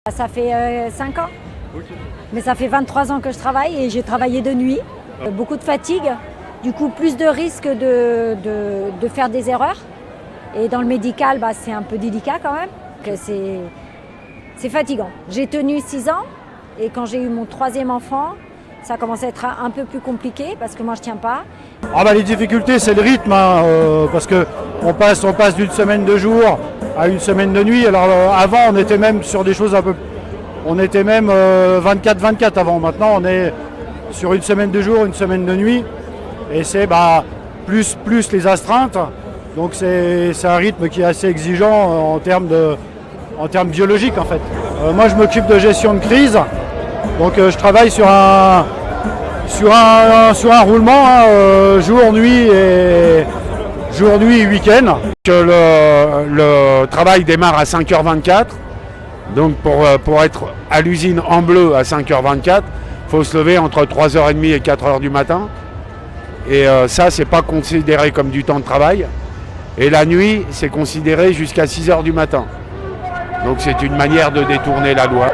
Ça fait 5 ans, mais ça fait 23 ans que je travaille et j'ai travaillé de nuit. Beaucoup de fatigue, du coup plus de risques de faire des erreurs. Et dans le médical, c'est un peu délicat quand même, que c'est fatigant. J'ai tenu 6 ans et quand j'ai eu mon 3e enfant, ça a commencé à être un peu plus compliqué parce que moi je tiens pas. Les difficultés c'est le rythme, parce qu'on passe d'une semaine de jour à une semaine de nuit. Alors avant on était même sur des choses on était même 24-24 avant. Maintenant on est sur une semaine de jour, une semaine de nuit. Et c'est plus les astreintes. Donc c'est un rythme qui est assez exigeant en termes biologiques en fait. Moi je m'occupe de gestion de crise. Donc je travaille sur un roulement, jour-nuit et week-end. Le travail démarre à 5h24. Donc pour être à l'usine en bleu à 5h24, il faut se lever entre 3h30 et 4h du matin. Et ça, c'est pas considéré comme du temps de travail. Et la nuit, c'est considéré jusqu'à 6h du matin. Donc c'est une manière de détourner la loi.